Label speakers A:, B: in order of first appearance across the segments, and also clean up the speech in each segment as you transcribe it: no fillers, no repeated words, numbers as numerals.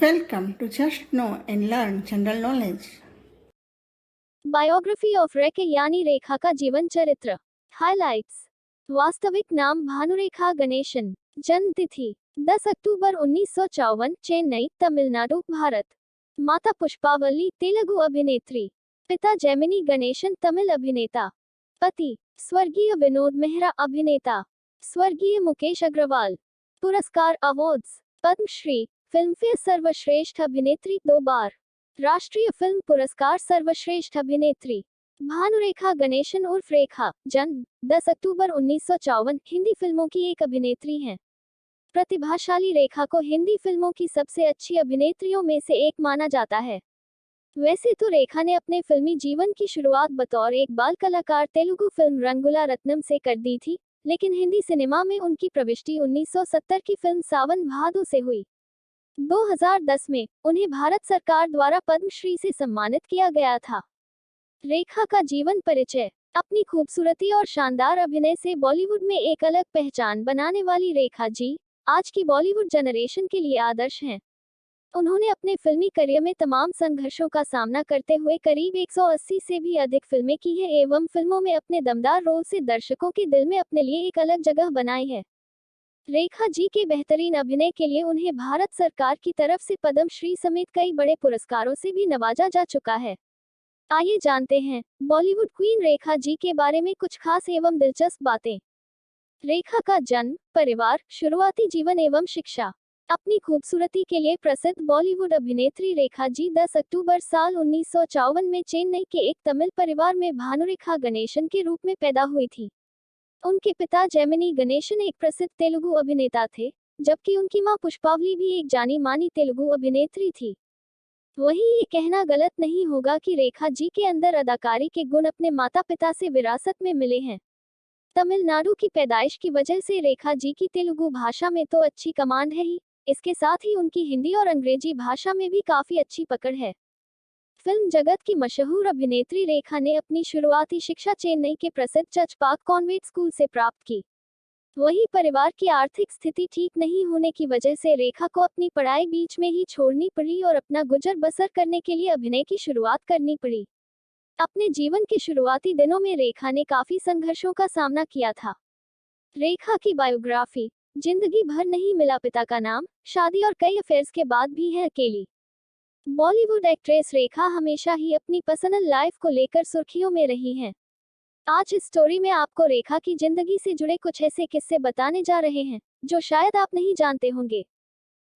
A: Welcome to Just Know and Learn General Knowledge.
B: Biography of Rekha यानी रेखा का जीवन चरित्र। हाइलाइट्स। वास्तविक नाम भानुरेखा गणेशन। जन्म तिथि 10 अक्टूबर 1954, चेन्नई, तमिलनाडु, भारत। माता पुष्पावली, तेलुगु अभिनेत्री। पिता जेमिनी गणेशन, तमिल अभिनेता। पति स्वर्गीय विनोद मेहरा, अभिनेता। स्वर्गीय मुकेश अग्रवाल। पुरस्कार अवार्ड्स: पद्मश्री, फिल्मफेयर सर्वश्रेष्ठ अभिनेत्री 2 बार, राष्ट्रीय फिल्म पुरस्कार सर्वश्रेष्ठ अभिनेत्री। भानुरेखा गणेशन उर्फ रेखा, जन्म 10 अक्टूबर 1954, हिंदी फिल्मों की एक अभिनेत्री हैं। प्रतिभाशाली रेखा को हिंदी फिल्मों की सबसे अच्छी अभिनेत्रियों में से एक माना जाता है। वैसे तो रेखा ने अपने फिल्मी जीवन की शुरुआत बतौर एक बाल कलाकार तेलुगु फिल्म रंगुला रत्नम से कर दी थी, लेकिन हिंदी सिनेमा में उनकी प्रविष्टि 1970 की फिल्म सावन भादो से हुई। 2010 में उन्हें भारत सरकार द्वारा पद्मश्री से सम्मानित किया गया था। रेखा का जीवन परिचय। अपनी खूबसूरती और शानदार अभिनय से बॉलीवुड में एक अलग पहचान बनाने वाली रेखा जी आज की बॉलीवुड जनरेशन के लिए आदर्श हैं। उन्होंने अपने फिल्मी करियर में तमाम संघर्षों का सामना करते हुए करीब 180 से भी अधिक फिल्में की हैं एवं फिल्मों में अपने दमदार रोल से दर्शकों के दिल में अपने लिए एक अलग जगह बनाई है। रेखा जी के बेहतरीन अभिनय के लिए उन्हें भारत सरकार की तरफ से पद्मश्री समेत कई बड़े पुरस्कारों से भी नवाजा जा चुका है। आइए जानते हैं बॉलीवुड क्वीन रेखा जी के बारे में कुछ खास एवं दिलचस्प बातें। रेखा का जन्म, परिवार, शुरुआती जीवन एवं शिक्षा। अपनी खूबसूरती के लिए प्रसिद्ध बॉलीवुड अभिनेत्री रेखा जी 10 अक्टूबर साल 1954 में चेन्नई के एक तमिल परिवार में भानुरेखा गणेशन के रूप में पैदा हुई थी। उनके पिता जेमिनी गणेशन एक प्रसिद्ध तेलुगु अभिनेता थे, जबकि उनकी मां पुष्पावली भी एक जानी मानी तेलुगु अभिनेत्री थी। वहीं ये कहना गलत नहीं होगा कि रेखा जी के अंदर अदाकारी के गुण अपने माता पिता से विरासत में मिले हैं। तमिलनाडु की पैदाइश की वजह से रेखा जी की तेलुगु भाषा में तो अच्छी कमांड है ही, इसके साथ ही उनकी हिंदी और अंग्रेजी भाषा में भी काफी अच्छी पकड़ है। फिल्म जगत की मशहूर अभिनेत्री रेखा ने अपनी शुरुआती शिक्षा चेन्नई के प्रसिद्ध चर्चपाक कॉन्वेंट स्कूल से प्राप्त की। वहीं परिवार की आर्थिक स्थिति ठीक नहीं होने की वजह से रेखा को अपनी पढ़ाई बीच में ही छोड़नी पड़ी और अपना गुजर बसर करने के लिए अभिनय की शुरुआत करनी पड़ी। अपने जीवन के शुरुआती दिनों में रेखा ने काफी संघर्षों का सामना किया था। रेखा की बायोग्राफी। जिंदगी भर नहीं मिला पिता का नाम, शादी और कई अफेयर्स के बाद भी है अकेली। बॉलीवुड एक्ट्रेस रेखा हमेशा ही अपनी पर्सनल लाइफ को लेकर सुर्खियों में रही हैं। आज इस स्टोरी में आपको रेखा की जिंदगी से जुड़े कुछ ऐसे किस्से बताने जा रहे हैं जो शायद आप नहीं जानते होंगे।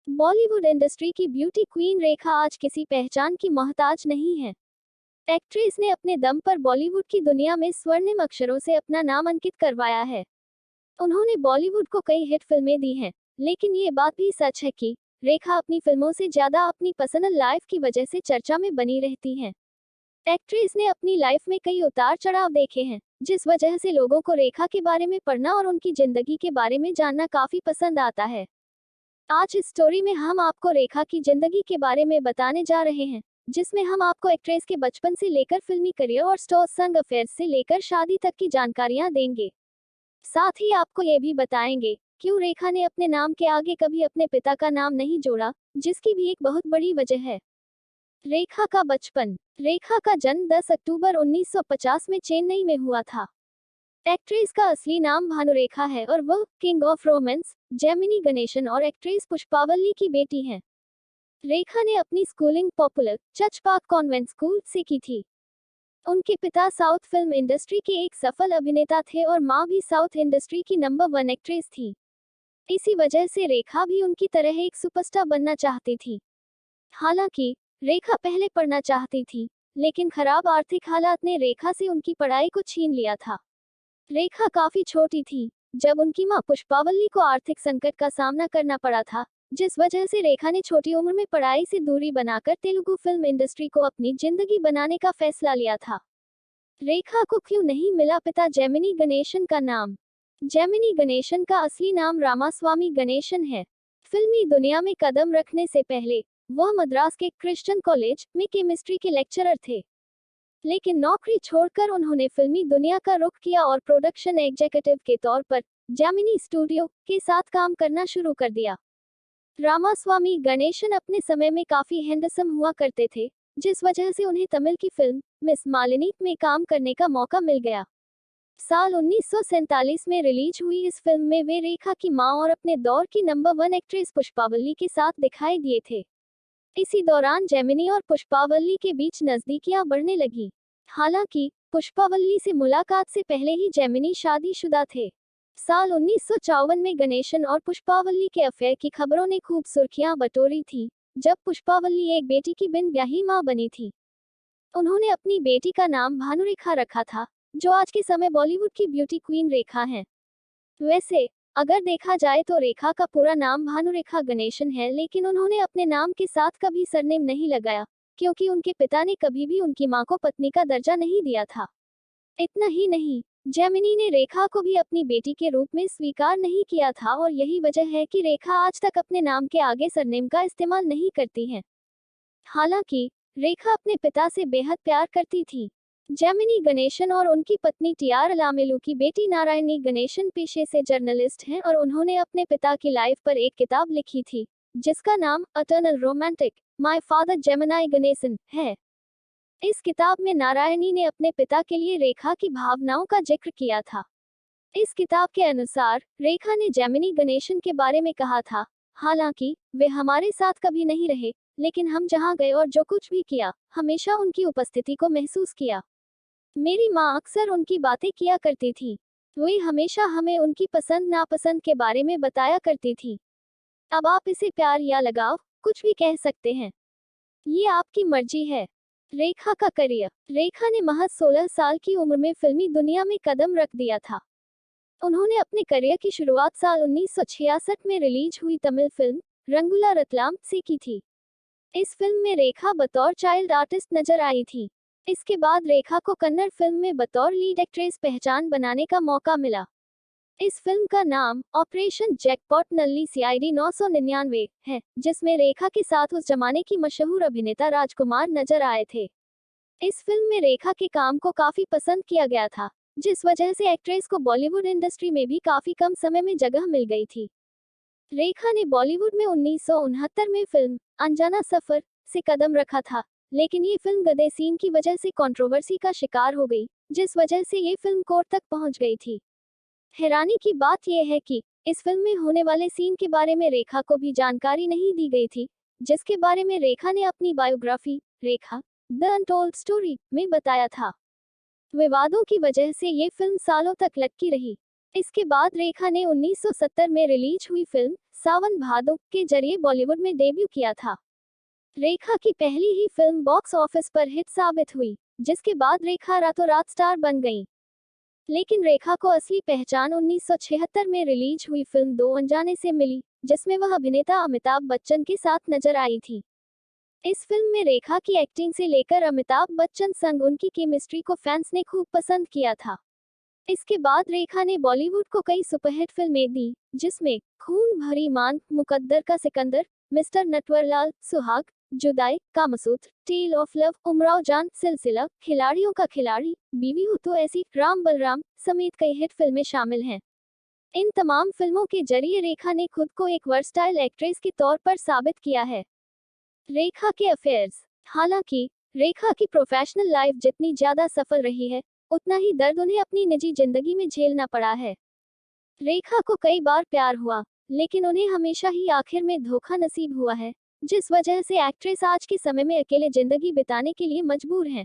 B: बॉलीवुड इंडस्ट्री की ब्यूटी क्वीन रेखा आज किसी पहचान की मोहताज नहीं है। एक्ट्रेस ने अपने दम पर बॉलीवुड की दुनिया में स्वर्णिम अक्षरों से अपना नाम अंकित करवाया है। उन्होंने बॉलीवुड को कई हिट फिल्में दी हैं, लेकिन ये बात भी सच है कि रेखा अपनी फिल्मों से ज्यादा अपनी पर्सनल लाइफ की वजह से चर्चा में बनी रहती हैं। एक्ट्रेस ने अपनी लाइफ में कई उतार चढ़ाव देखे हैं, जिस वजह से लोगों को रेखा के बारे में पढ़ना और उनकी जिंदगी के बारे में जानना काफी पसंद आता है। आज इस स्टोरी में हम आपको रेखा की जिंदगी के बारे में बताने जा रहे हैं, जिसमें हम आपको एक्ट्रेस के बचपन से लेकर फिल्मी करियर और स्टार संग अफेयर्स से लेकर शादी तक की जानकारियां देंगे। साथ ही आपको ये भी बताएंगे क्यों रेखा ने अपने नाम के आगे कभी अपने पिता का नाम नहीं जोड़ा, जिसकी भी एक बहुत बड़ी वजह है। रेखा का बचपन। रेखा का जन्म 10 अक्टूबर 1950 में चेन्नई में हुआ था। एक्ट्रेस का असली नाम भानुरेखा है और वह king of romance Gemini Ganesan और एक्ट्रेस पुष्पावली की बेटी हैं। रेखा ने अपनी स्कूलिंग पॉपुलर चर्चपाक कॉन्वेंट स्कूल से की थी। उनके पिता साउथ फिल्म इंडस्ट्री के एक सफल अभिनेता थे और मां भी साउथ इंडस्ट्री की नंबर 1 एक्ट्रेस थी। इसी वजह से रेखा भी उनकी तरह एक सुपरस्टार बनना चाहती थी। हालांकि रेखा पहले पढ़ना चाहती थी, लेकिन खराब आर्थिक हालात ने रेखा से उनकी पढ़ाई को छीन लिया था। रेखा काफी छोटी थी जब उनकी मां पुष्पावली को आर्थिक संकट का सामना करना पड़ा था, जिस वजह से रेखा ने छोटी उम्र में पढ़ाई से दूरी बनाकर तेलुगु फिल्म इंडस्ट्री को अपनी जिंदगी बनाने का फैसला लिया था। रेखा को क्यों नहीं मिला पिता जेमिनी गणेशन का नाम? जेमिनी गणेशन का असली नाम रामास्वामी गणेशन है। फिल्मी दुनिया में कदम रखने से पहले वह मद्रास के क्रिश्चियन कॉलेज में केमिस्ट्री के लेक्चरर थे, लेकिन नौकरी छोड़कर उन्होंने फिल्मी दुनिया का रुख किया और प्रोडक्शन एग्जीक्यूटिव के तौर पर जेमिनी स्टूडियो के साथ काम करना शुरू कर दिया। रामास्वामी गणेशन अपने समय में काफी हैंडसम हुआ करते थे, जिस वजह से उन्हें तमिल की फिल्म मिस मालिनी में काम करने का मौका मिल गया। साल 1947 में रिलीज हुई इस फिल्म में वे रेखा की मां और अपने दौर की नंबर 1 एक्ट्रेस पुष्पावल्ली के साथ दिखाई दिए थे। इसी दौरान जेमिनी और पुष्पावल्ली के बीच नजदीकियां बढ़ने लगी। हालांकि पुष्पावल्ली से मुलाकात से पहले ही जेमिनी शादीशुदा थे। साल 1954 में गणेशन और पुष्पावल्ली के अफेयर की खबरों ने खूब सुर्खियां बटोरी थी, जब पुष्पावल्ली एक बेटी की बिन ब्याही मां बनी थी। उन्होंने अपनी बेटी का नाम भानुरेखा रखा था, जो आज के समय बॉलीवुड की ब्यूटी क्वीन रेखा हैं। वैसे अगर देखा जाए तो रेखा का पूरा नाम भानुरेखा गणेशन है, लेकिन उन्होंने अपने नाम के साथ कभी सरनेम नहीं लगाया, क्योंकि उनके पिता ने कभी भी उनकी मां को पत्नी का दर्जा नहीं दिया था। इतना ही नहीं, जेमिनी ने रेखा को भी अपनी बेटी के रूप में स्वीकार नहीं किया था, और यही वजह है कि रेखा आज तक अपने नाम के आगे सरनेम का इस्तेमाल नहीं करती हैं। हालांकि रेखा अपने पिता से बेहद प्यार करती थी। जेमिनी गणेशन और उनकी पत्नी टीआर अलामेलू की बेटी नारायणी गणेशन पेशे से जर्नलिस्ट हैं, और उन्होंने अपने पिता की लाइफ पर एक किताब लिखी थी, जिसका नाम eternal romantic my father Gemini Ganesan है। इस किताब में नारायणी ने अपने पिता के लिए रेखा की भावनाओं का जिक्र किया था। इस किताब के अनुसार रेखा ने जेमिनी गणेशन के बारे में कहा था, हालांकि वे हमारे साथ कभी नहीं रहे, लेकिन हम जहां गए और जो कुछ भी किया, हमेशा उनकी उपस्थिति को महसूस किया। मेरी माँ अक्सर उनकी बातें किया करती थी। वे हमेशा हमें उनकी पसंद नापसंद के बारे में बताया करती थी। अब आप इसे प्यार या लगाव कुछ भी कह सकते हैं, ये आपकी मर्जी है। रेखा का करियर। रेखा ने महज 16 साल की उम्र में फिल्मी दुनिया में कदम रख दिया था। उन्होंने अपने करियर की शुरुआत साल 1966 में रिलीज हुई तमिल फिल्म रंगुला रतलाम से की थी। इस फिल्म में रेखा बतौर चाइल्ड आर्टिस्ट नजर आई थी। इसके बाद रेखा को कन्नड़ फिल्म में बतौर लीड एक्ट्रेस पहचान बनाने का मौका मिला। इस फिल्म का नाम ऑपरेशन जैकपॉट नल्ली सीआईडी 999 है, जिसमें रेखा के साथ उस जमाने की मशहूर अभिनेता राजकुमार नजर आए थे। इस फिल्म में रेखा के काम को काफी पसंद किया गया था, जिस वजह से एक्ट्रेस को बॉलीवुड इंडस्ट्री में भी काफी कम समय में जगह मिल गई थी। रेखा ने बॉलीवुड में 1969 में फिल्म अनजाना सफर से कदम रखा था, लेकिन ये फिल्म गधे सीन की वजह से कंट्रोवर्सी का शिकार हो गई, जिस वजह से ये फिल्म कोर्ट तक पहुंच गई थी। हैरानी की बात यह है कि इस फिल्म में होने वाले सीन के बारे में रेखा को भी जानकारी नहीं दी गई थी, जिसके बारे में रेखा ने अपनी biography Rekha the untold story में बताया था। विवादों की वजह से ये फिल्म सालों तक लटकी रही। इसके बाद रेखा ने 1970 में रिलीज हुई फिल्म सावन भादो के जरिए बॉलीवुड में डेब्यू किया था। रेखा की पहली ही फिल्म बॉक्स ऑफिस पर हिट साबित हुई, जिसके बाद रेखा रातों रात स्टार बन गईं। लेकिन रेखा को असली पहचान 1976 में रिलीज हुई फिल्म दो अनजाने से मिली, जिसमें वह अभिनेता अमिताभ बच्चन के साथ नजर आई थी। इस फिल्म में रेखा की एक्टिंग से लेकर अमिताभ बच्चन संग उनकी केमिस्ट्री को फैंस ने खूब पसंद किया था। इसके बाद रेखा ने बॉलीवुड को कई सुपरहिट फिल्में दी, जिसमें खून भरी मांग, मुकद्दर का Sikandar, mister Natwarlal, Suhaag, Judaai, Kamasutra, tale of love, Umrao Jaan, Silsila, खिलाड़ियों का खिलाड़ी, बीवी हो तो ऐसी, राम बलराम समेत कई हिट फिल्में शामिल हैं। इन तमाम फिल्मों के जरिए रेखा ने खुद को एक वर्सटाइल एक्ट्रेस के तौर पर साबित किया है। रेखा के अफेयर्स। हालांकि रेखा की प्रोफेशनल लाइफ जितनी ज्यादा सफल रही है, उतना ही दर्द उन्हें अपनी निजी जिंदगी में झेलना पड़ा है। रेखा को कई बार प्यार हुआ, लेकिन उन्हें हमेशा ही आखिर में धोखा नसीब हुआ है, जिस वजह से एक्ट्रेस आज के समय में अकेले जिंदगी बिताने के लिए मजबूर हैं।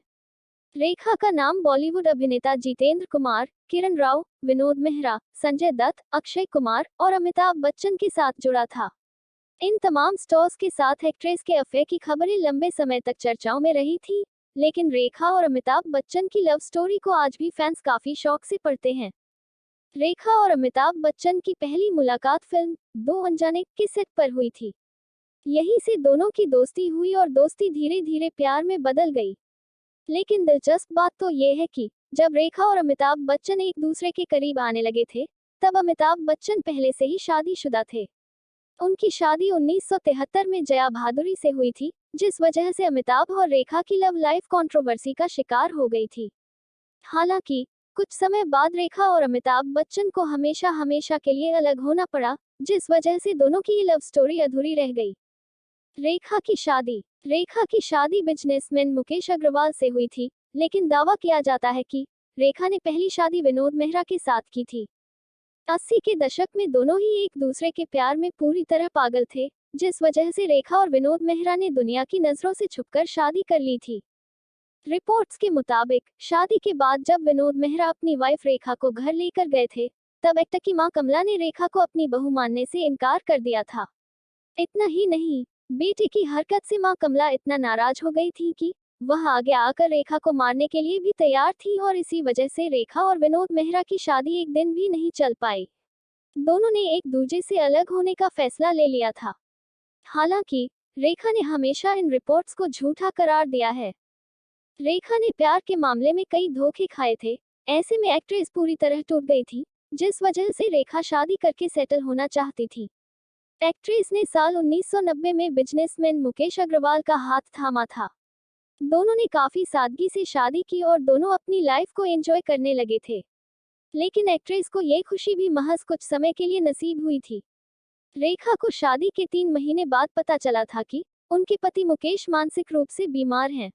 B: रेखा का नाम बॉलीवुड अभिनेता जितेंद्र कुमार, किरण राव, विनोद मेहरा, संजय दत्त, अक्षय कुमार और अमिताभ बच्चन के साथ जुड़ा था। इन तमाम स्टार्स के साथ एक्ट्रेस के अफेयर की खबरें लंबे समय तक चर्चाओं में रही थी, लेकिन रेखा और अमिताभ बच्चन की लव स्टोरी को आज भी फैंस काफी शौक से पढ़ते हैं। रेखा और अमिताभ बच्चन की पहली मुलाकात फिल्म दो अनजाने के सेट पर हुई थी। यहीं से दोनों की दोस्ती हुई और दोस्ती धीरे धीरे प्यार में बदल गई। लेकिन दिलचस्प बात तो ये है कि जब रेखा और अमिताभ बच्चन एक दूसरे के करीब आने लगे थे, तब अमिताभ बच्चन पहले से ही शादीशुदा थे। उनकी शादी 1973 में जया भादुरी से हुई थी, जिस वजह से अमिताभ और रेखा की लव लाइफ कंट्रोवर्सी का शिकार हो गई थी। हालांकि कुछ समय बाद रेखा और अमिताभ बच्चन को हमेशा हमेशा के लिए अलग होना पड़ा, जिस वजह से दोनों की लव स्टोरी अधूरी रह गई। रेखा की शादी बिजनेसमैन मुकेश अग्रवाल से हुई थी, लेकिन दावा किया जाता है कि रेखा ने पहली शादी विनोद मेहरा के साथ की थी। 80 के दशक में दोनों ही एक दूसरे के प्यार में पूरी तरह पागल थे, जिस वजह से रेखा और विनोद मेहरा ने दुनिया की नजरों से छुपकर शादी कर ली थी। रिपोर्ट्स के मुताबिक शादी के बाद जब विनोद मेहरा अपनी वाइफ रेखा को घर लेकर गए थे, तब एक्टर की मां कमला ने रेखा को अपनी बहू मानने से इनकार कर दिया था। इतना ही नहीं, बेटे की हरकत से मां कमला इतना नाराज हो गई थी कि वह आगे आकर रेखा को मारने के लिए भी तैयार थी और इसी वजह से रेखा और विनोद मेहरा की शादी एक दिन भी नहीं चल पाई। दोनों ने एक दूसरे से अलग होने का फैसला ले लिया था। हालांकि रेखा ने हमेशा इन रिपोर्ट्स को झूठा करार दिया है। रेखा ने प्यार के मामले में कई धोखे खाए थे, ऐसे में एक्ट्रेस पूरी तरह टूट गई थी, जिस वजह से रेखा शादी करके सेटल होना चाहती थी। एक्ट्रेस ने साल 1990 में बिजनेसमैन मुकेश अग्रवाल का हाथ थामा था। दोनों ने काफी सादगी से शादी की और दोनों अपनी लाइफ को एंजॉय करने लगे थे। लेकिन एक्ट्रेस को ये खुशी भी महज कुछ समय के लिए नसीब हुई थी। रेखा को शादी के 3 महीने बाद पता चला था कि उनके पति मुकेश मानसिक रूप से बीमार हैं।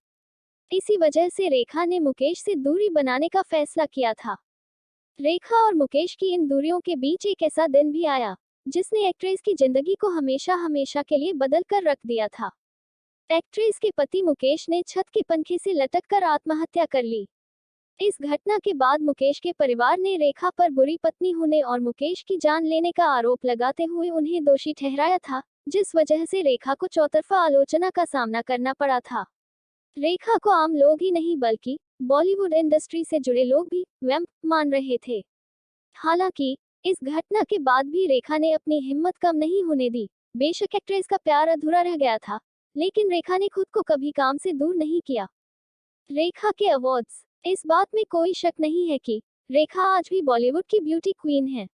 B: इसी वजह से रेखा ने मुकेश से दूरी बनाने का फैसला किया था। रेखा और मुकेश की इन दूरियों के बीच एक ऐसा दिन भी आया, जिसने एक्ट्रेस की जिंदगी को हमेशा हमेशा के लिए बदल कर रख दिया था। एक्ट्रेस के पति मुकेश ने छत के पंखे से लटककर आत्महत्या कर ली। इस घटना के बाद मुकेश के परिवार ने रेखा पर बुरी पत्नी होने और मुकेश की जान लेने का आरोप लगाते हुए उन्हें दोषी ठहराया था, जिस वजह से रेखा को चौतरफा आलोचना का सामना करना पड़ा था। रेखा को आम लोग ही नहीं बल्कि बॉलीवुड इंडस्ट्री से जुड़े लोग भी वैम्प मान रहे थे। हालांकि इस घटना के बाद भी रेखा ने अपनी हिम्मत कम नहीं होने दी। बेशक एक्ट्रेस का प्यार अधूरा रह गया था, लेकिन रेखा ने खुद को कभी काम से दूर नहीं किया। रेखा के अवार्ड्स। इस बात में कोई शक नहीं है कि रेखा आज भी बॉलीवुड की ब्यूटी क्वीन है।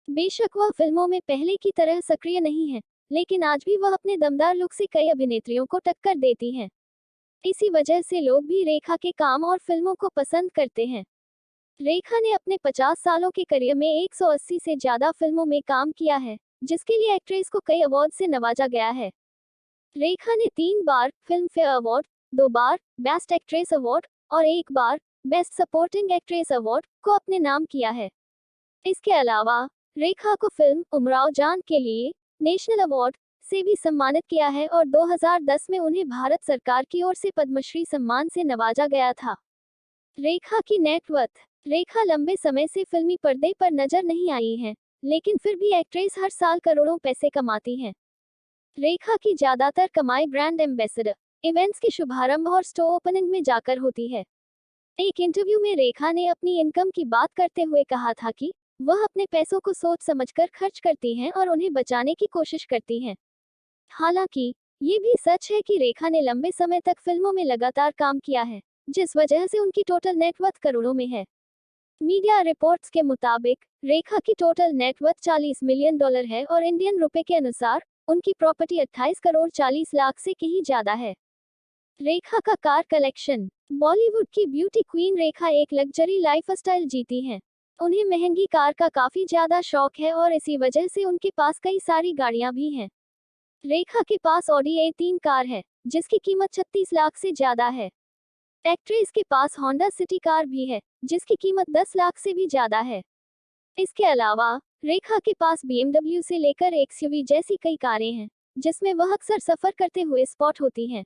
B: बेशक वह फिल्मों में पहले की तरह सक्रिय नहीं है, लेकिन आज भी वह अपने दमदार लुक से कई अभिनेत्रियों को टक्कर देती हैं। इसी वजह से लोग भी रेखा के काम और फिल्मों को पसंद करते हैं। रेखा ने अपने 50 सालों के करियर में 180 से ज्यादा फिल्मों में काम किया है, जिसके लिए एक्ट्रेस को कई अवार्ड से नवाजा गया है। रेखा ने 3 बार फिल्म फेयर अवार्ड, 2 बार बेस्ट एक्ट्रेस अवार्ड और 1 बार बेस्ट सपोर्टिंग एक्ट्रेस अवार्ड को अपने नाम किया है। इसके अलावा रेखा को फिल्म उमराव जान के लिए नेशनल अवार्ड से भी सम्मानित किया है और 2010 में उन्हें भारत सरकार की ओर से पद्मश्री सम्मान से नवाजा गया था। रेखा की नेटवर्थ। रेखा लंबे समय से फिल्मी पर्दे पर नजर नहीं आई हैं, लेकिन फिर भी एक्ट्रेस हर साल करोड़ों पैसे कमाती हैं। रेखा की ज्यादातर कमाई ब्रांड एम्बेसडर, इवेंट्स के शुभारंभ और स्टोर ओपनिंग में जाकर होती है। एक इंटरव्यू में रेखा ने अपनी इनकम की बात करते हुए कहा था कि वह अपने पैसों को सोच समझकर खर्च करती हैं और उन्हें बचाने की कोशिश करती हैं। हालांकि ये भी सच है कि रेखा ने लंबे समय तक फिल्मों में लगातार काम किया है, जिस वजह से उनकी टोटल नेटवर्थ करोड़ों में है। मीडिया रिपोर्ट्स के मुताबिक रेखा की टोटल नेटवर्थ $40 मिलियन है और इंडियन रुपए के अनुसार उनकी प्रॉपर्टी 28 करोड़ 40 लाख से कहीं ज्यादा है। रेखा का कार कलेक्शन। बॉलीवुड की ब्यूटी क्वीन रेखा एक लग्जरी लाइफस्टाइल जीती हैं। उन्हें महंगी कार का काफी ज्यादा शौक है और इसी वजह से उनके पास कई सारी गाड़ियां भी हैं। रेखा के पास ऑडी A3 कार है, जिसकी कीमत 36 लाख से ज्यादा है। एक्ट्रेस के पास होंडा सिटी कार भी है, जिसकी कीमत 10 लाख से भी ज्यादा है। इसके अलावा रेखा के पास BMW से लेकर XUV जैसी कई कारें हैं, जिसमें वह अक्सर सफर करते हुए स्पॉट होती हैं।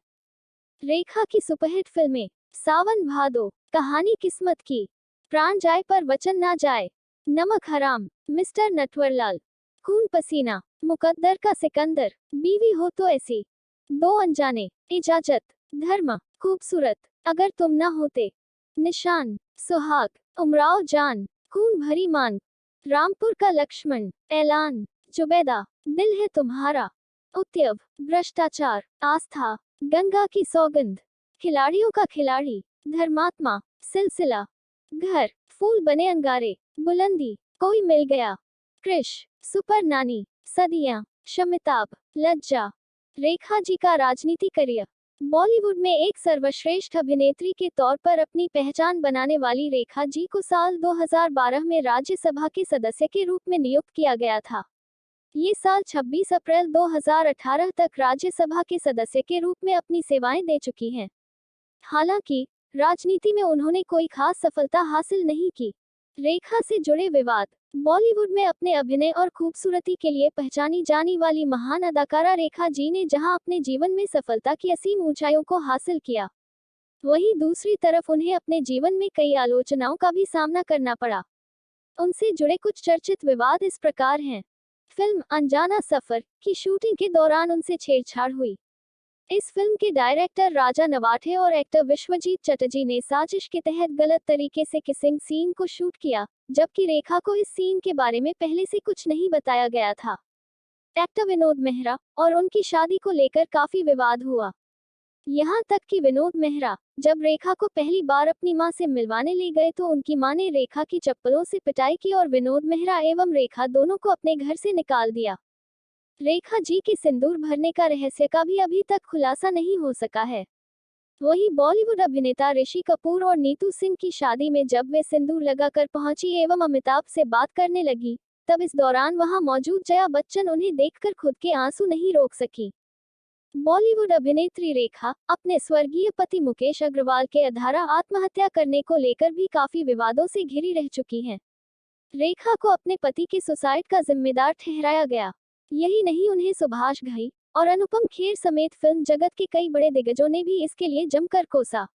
B: रेखा की सुपरहिट फिल्में। सावन भादो, कहानी किस्मत की, प्राण जाए पर वचन ना जाए, नमक हराम, मिस्टर नटवरलाल, खून पसीना, मुकद्दर का सिकंदर, बीवी हो तो ऐसी, 2 अनजाने, इजाजत, धर्म, खूबसूरत, अगर तुम ना होते, निशान, सुहाग, उमराव जान, खून भरी मांग, रामपुर का लक्ष्मण, ऐलान, जुबैदा, दिल है तुम्हारा, उत्यव, भ्रष्टाचार, आस्था, गंगा की सौगंध, खिलाड़ियों का खिलाड़ी, धर्मात्मा, सिलसिला, घर, फूल बने अंगारे, बुलंदी, कोई मिल गया, कृष, सुपर नानी, सदियां, शमिताभ, लज्जा। रेखा जी का राजनीति करियर। बॉलीवुड में एक सर्वश्रेष्ठ अभिनेत्री के तौर पर अपनी पहचान बनाने वाली रेखा जी को साल 2012 में राज्यसभा के सदस्य के रूप में नियुक्त किया गया था। ये साल 26 अप्रैल 2018 तक राज्यसभा के सदस्य के रूप में अपनी सेवाएं दे चुकी हैं। हालांकि राजनीति में उन्होंने कोई खास सफलता हासिल नहीं की। रेखा से जुड़े विवाद। बॉलीवुड में अपने अभिनय और खूबसूरती के लिए पहचानी जाने वाली महान अदाकारा रेखा जी ने जहां अपने जीवन में सफलता की असीम ऊंचाइयों को हासिल किया, वहीं दूसरी तरफ उन्हें अपने जीवन में कई आलोचनाओं का भी सामना करना पड़ा। उनसे जुड़े कुछ चर्चित विवाद इस प्रकार हैं। फिल्म अनजाना सफर की शूटिंग के दौरान उनसे छेड़छाड़ हुई। इस फिल्म के डायरेक्टर राजा नवाठे और एक्टर विश्वजीत चटर्जी ने साजिश के तहत गलत तरीके से किसिंग सीन को शूट किया, जबकि रेखा को इस सीन के बारे में पहले से कुछ नहीं बताया गया था। एक्टर विनोद मेहरा और उनकी शादी को लेकर काफी विवाद हुआ। यहाँ तक कि विनोद मेहरा जब रेखा को पहली बार अपनी मां से मिलवाने ले गए तो उनकी मां ने रेखा की चप्पलों से पिटाई की और विनोद मेहरा एवं रेखा दोनों को अपने घर से निकाल दिया। रेखा जी के सिंदूर भरने का रहस्य का भी अभी तक खुलासा नहीं हो सका है। वहीं बॉलीवुड अभिनेता ऋषि कपूर और नीतू सिंह की शादी में जब वे सिंदूर लगाकर पहुंची एवं अमिताभ से बात करने लगी, तब इस दौरान वहां मौजूद जया बच्चन उन्हें देखकर खुद के आंसू नहीं रोक सकी। बॉलीवुड अभिनेत्री रेखा अपने स्वर्गीय पति मुकेश अग्रवाल के अधारा आत्महत्या करने को लेकर भी काफी विवादों से घिरी रह चुकी हैं। रेखा को अपने पति के सुसाइड का जिम्मेदार ठहराया गया। यही नहीं, उन्हें सुभाष घई और अनुपम खेर समेत फिल्म जगत के कई बड़े दिग्गजों ने भी इसके लिए जमकर कोसा।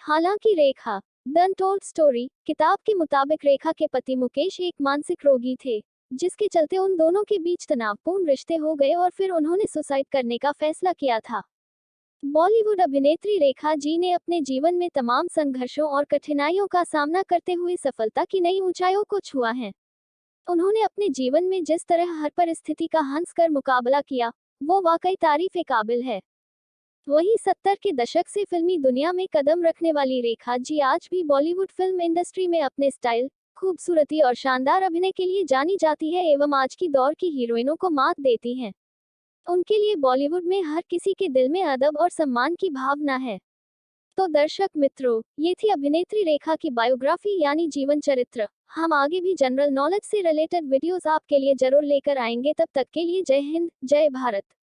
B: हालांकि रेखा द अनटोल्ड स्टोरी किताब के मुताबिक रेखा के पति मुकेश एक मानसिक रोगी थे, जिसके चलते उन दोनों के बीच तनावपूर्ण रिश्ते हो गए और फिर उन्होंने सुसाइड करने का फैसला किया था। बॉलीवुड अभिनेत्री रेखा जी ने अपने जीवन में तमाम संघर्षों और कठिनाइयों का सामना करते हुए सफलता की नई ऊंचाइयों को छुआ है। उन्होंने अपने जीवन में जिस तरह हर परिस्थिति का हंस कर मुकाबला किया, वो वाकई तारीफ काबिल है। वहीं 70 के दशक से फिल्मी दुनिया में कदम रखने वाली रेखा जी आज भी बॉलीवुड फिल्म इंडस्ट्री में अपने स्टाइल, खूबसूरती और शानदार अभिनय के लिए जानी जाती है एवं आज की दौर की हीरोइनों को मात देती हैं। उनके लिए बॉलीवुड में हर किसी के दिल में अदब और सम्मान की भावना है। तो दर्शक मित्रों, ये थी अभिनेत्री रेखा की बायोग्राफी यानी जीवन चरित्र। हम आगे भी जनरल नॉलेज से रिलेटेड वीडियोस आपके लिए जरूर लेकर आएंगे। तब तक के लिए जय हिंद, जय भारत।